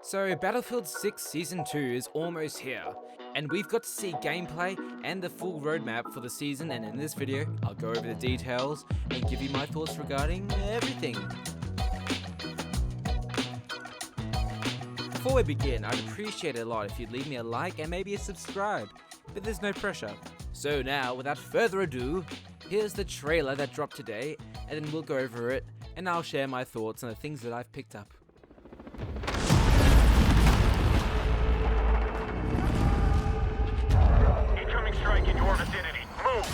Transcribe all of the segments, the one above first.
So Battlefield 6 Season 2 is almost here, and we've got to see gameplay and the full roadmap for the season, and in this video, I'll go over the details and give you my thoughts regarding everything. Before we begin, I'd appreciate it a lot if you'd leave me a like and maybe a subscribe, but there's no pressure. So now, without further ado, here's the trailer that dropped today, and then we'll go over it, and I'll share my thoughts on the things that I've picked up. Incoming strike in your vicinity. Move!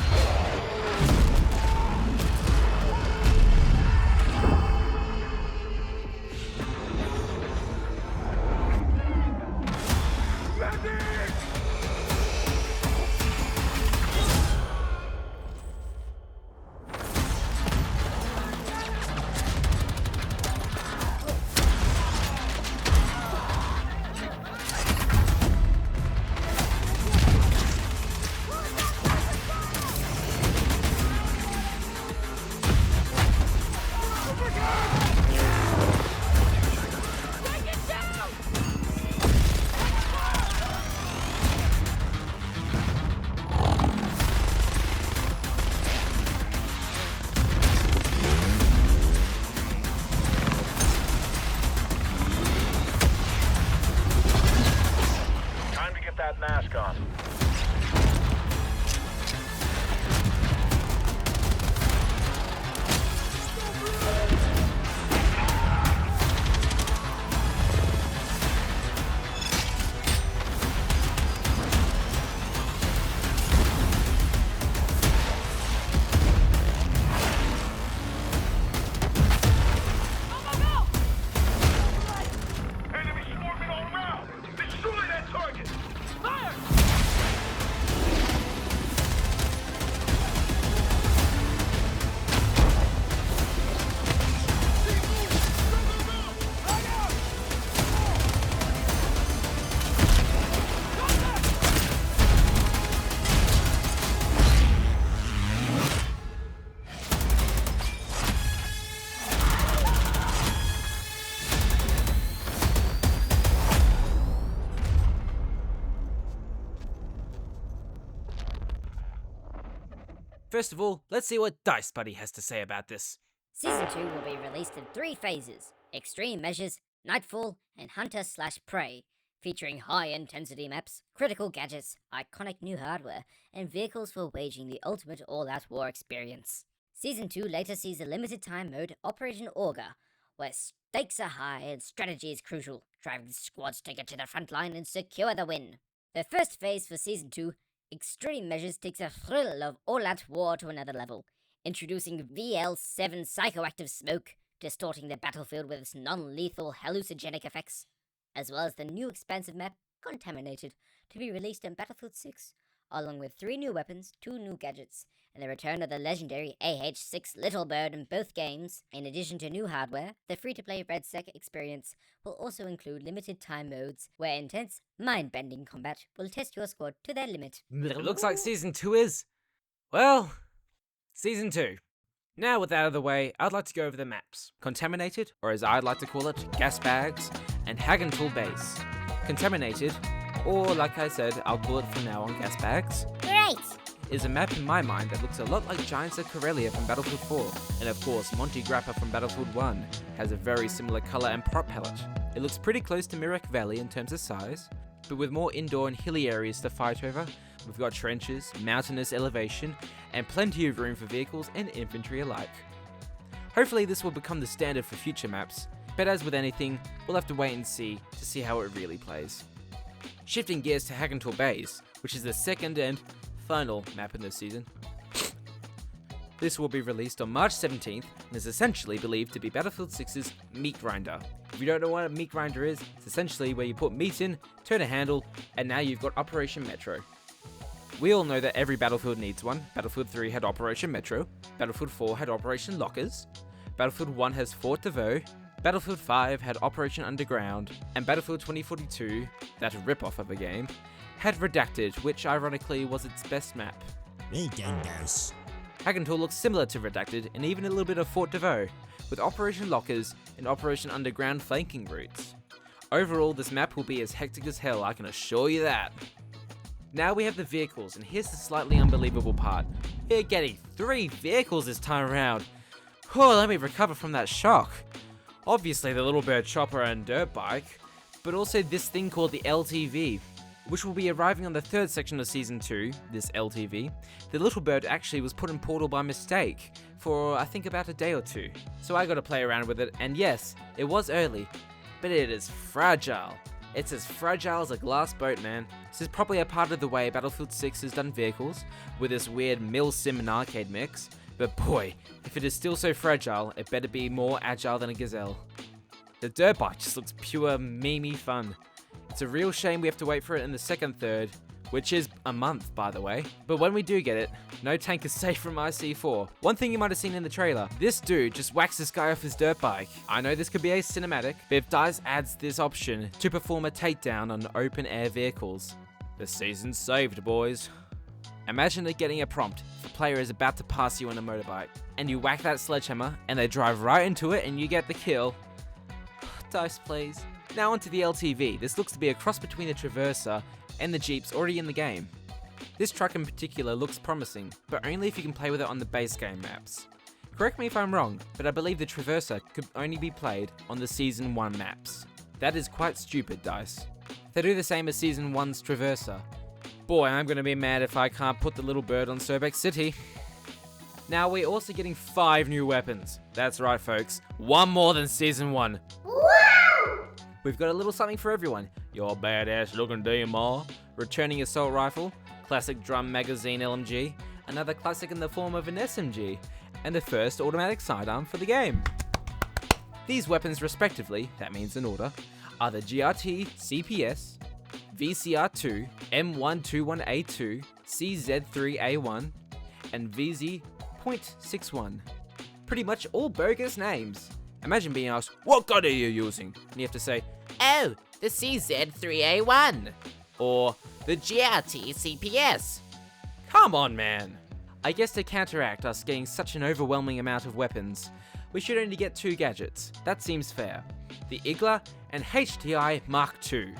That mask on. Enemy swarming all around! Destroy that target! First of all, let's see what Dice Buddy has to say about this. Season 2 will be released in 3 phases: Extreme Measures, Nightfall, and Hunter/Prey, featuring high-intensity maps, critical gadgets, iconic new hardware, and vehicles for waging the ultimate all-out war experience. Season 2 later sees a limited-time mode, Operation Augur, where stakes are high and strategy is crucial, driving squads to get to the front line and secure the win. The first phase for Season 2, Extreme Measures, takes the thrill of all-out war to another level, introducing VL7 psychoactive smoke, distorting the battlefield with its non-lethal hallucinogenic effects, as well as the new expansive map, Contaminated, to be released in Battlefield 6, along with 3 new weapons, 2 new gadgets, and the return of the legendary AH-6 Little Bird in both games. In addition to new hardware, the free-to-play RedSec experience will also include limited-time modes where intense, mind-bending combat will test your squad to their limit. It looks like Season 2 is, well, Season 2. Now with that out of the way, I'd like to go over the maps. Contaminated, or as I'd like to call it, Gas Bags, and Hagental Base. Contaminated, or like I said, I'll call it from now on Gas Bags, Great! is a map in my mind that looks a lot like Giants of Corellia from Battlefield 4, and of course Monty Grappa from Battlefield 1 has a very similar colour and prop palette. It looks pretty close to Mirek Valley in terms of size, but with more indoor and hilly areas to fight over. We've got trenches, mountainous elevation, and plenty of room for vehicles and infantry alike. Hopefully this will become the standard for future maps, but as with anything, we'll have to wait and see to see how it really plays. Shifting gears to Hagental Base, which is the second and final map in this season. This will be released on March 17th and is essentially believed to be Battlefield 6's meat grinder. If you don't know what a meat grinder is, it's essentially where you put meat in, turn a handle, and now you've got Operation Metro. We all know that every Battlefield needs one. Battlefield 3 had Operation Metro, Battlefield 4 had Operation Lockers, Battlefield 1 has Fort DeVoe, Battlefield 5 had Operation Underground, and Battlefield 2042, that rip-off of a game, had Redacted, which ironically was its best map. Redundance. Hagental looks similar to Redacted and even a little bit of Fort DeVoe, with Operation Lockers and Operation Underground flanking routes. Overall, this map will be as hectic as hell, I can assure you that. Now we have the vehicles, and here's the slightly unbelievable part. We're getting 3 vehicles this time around. Oh, let me recover from that shock. Obviously the Little Bird Chopper and Dirt Bike, but also this thing called the LTV, which will be arriving on the 3rd section of Season 2, this LTV. The Little Bird actually was put in Portal by mistake for, I think, about a day or 2. So I got to play around with it, and yes, it was early, but it is fragile. It's as fragile as a glass boat, man. This is probably a part of the way Battlefield 6 has done vehicles, with this weird mil-sim and arcade mix. But boy, if it is still so fragile, it better be more agile than a gazelle. The dirt bike just looks pure memey fun. It's a real shame we have to wait for it in the 2nd, 3rd, which is a month, by the way. But when we do get it, no tank is safe from IC4. One thing you might have seen in the trailer, this dude just whacks this guy off his dirt bike. I know this could be a cinematic, but if DICE adds this option to perform a takedown on open air vehicles, the season's saved, boys. Imagine getting a prompt if a player is about to pass you on a motorbike, and you whack that sledgehammer, and they drive right into it, and you get the kill. DICE, please. Now onto the LTV. This looks to be a cross between the Traverser and the Jeeps already in the game. This truck in particular looks promising, but only if you can play with it on the base game maps. Correct me if I'm wrong, but I believe the Traverser could only be played on the Season 1 maps. That is quite stupid, DICE. They do the same as Season 1's Traverser. Boy, I'm gonna be mad if I can't put the Little Bird on Surbeck City. Now we're also getting 5 new weapons. That's right, folks. 1 more than Season 1. We've got a little something for everyone. Your badass looking DMR, returning assault rifle, classic drum magazine LMG, another classic in the form of an SMG, and the first automatic sidearm for the game. These weapons respectively, that means in order, are the GRT CPS, VCR2, M121A2, CZ3A1, and VZ.61. Pretty much all bogus names. Imagine being asked, what gun are you using? And you have to say, oh, the CZ3A1. Or the GRT CPS. Come on, man. I guess to counteract us getting such an overwhelming amount of weapons, we should only get 2 gadgets. That seems fair. The Igla and HTI Mark II.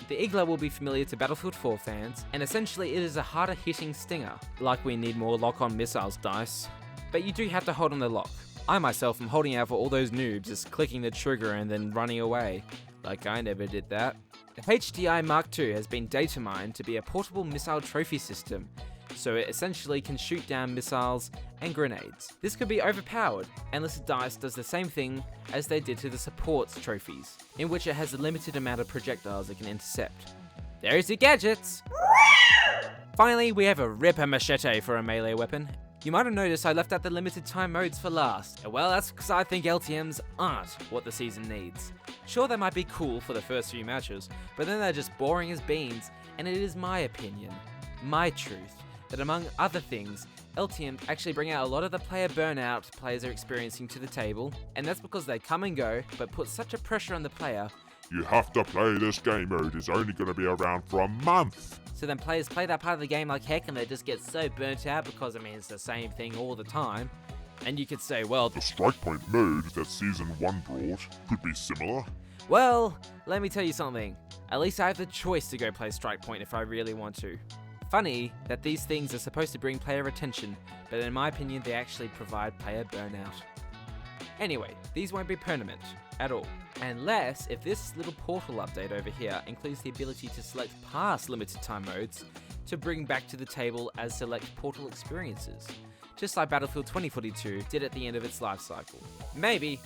The Igla will be familiar to Battlefield 4 fans, and essentially it is a harder hitting stinger. Like we need more lock-on missiles, DICE. But you do have to hold on the lock. I myself am holding out for all those noobs just clicking the trigger and then running away. Like I never did that. The HTI Mark II has been data mined to be a portable missile trophy system, so it essentially can shoot down missiles and grenades. This could be overpowered, unless DICE does the same thing as they did to the supports trophies, in which it has a limited amount of projectiles it can intercept. There's your gadgets! Finally, we have a Ripper Machete for a melee weapon. You might have noticed I left out the limited time modes for last. Well, that's because I think LTMs aren't what the season needs. Sure, they might be cool for the first few matches, but then they're just boring as beans, and it is my opinion, my truth, that among other things, LTMs actually bring out a lot of the player burnout players are experiencing to the table, and that's because they come and go, but put such a pressure on the player. You have to play this game mode, it's only going to be around for a month. So then players play that part of the game like heck and they just get so burnt out because, I mean, it's the same thing all the time. And you could say, well, The strike point mode that Season 1 brought could be similar. well, let me tell you something. At least I have the choice to go play Strike Point if I really want to. Funny that these things are supposed to bring player retention, but in my opinion they actually provide player burnout. Anyway, these won't be permanent at all, unless if this little portal update over here includes the ability to select past limited time modes to bring back to the table as select portal experiences, just like Battlefield 2042 did at the end of its life cycle. Maybe.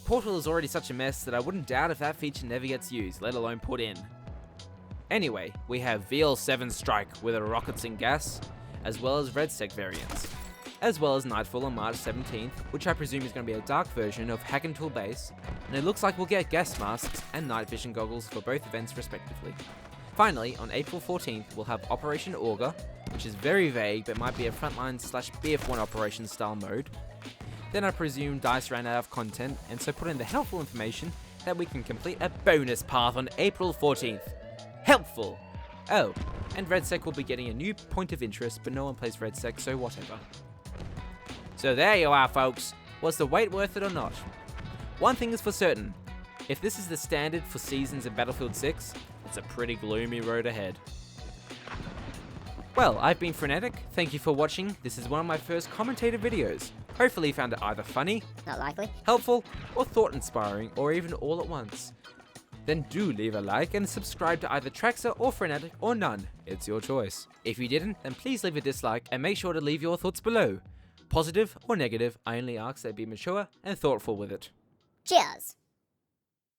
Portal is already such a mess that I wouldn't doubt if that feature never gets used, let alone put in. Anyway, we have VL7 Strike with a rockets and gas, as well as RedSec variants, as well as Nightfall on March 17th, which I presume is going to be a dark version of Hack and Tool base, and it looks like we'll get gas masks and night vision goggles for both events respectively. Finally, on April 14th, we'll have Operation Augur, which is very vague but might be a frontline/BF1 operation style mode. Then I presume DICE ran out of content, and so put in the helpful information that we can complete a bonus path on April 14th. Helpful! Oh, and RedSec will be getting a new point of interest, but no one plays RedSec, so whatever. So there you are, folks. Was the wait worth it or not? One thing is for certain. If this is the standard for seasons in Battlefield 6, it's a pretty gloomy road ahead. Well, I've been Frenetic, thank you for watching. This is one of my first commentator videos. Hopefully you found it either funny, Not likely. helpful, or thought-inspiring, or even all at once. Then do leave a like and subscribe to either Traxxer or Frenetic or none. It's your choice. If you didn't, then please leave a dislike and make sure to leave your thoughts below. Positive or negative, I only ask that be mature and thoughtful with it. Cheers!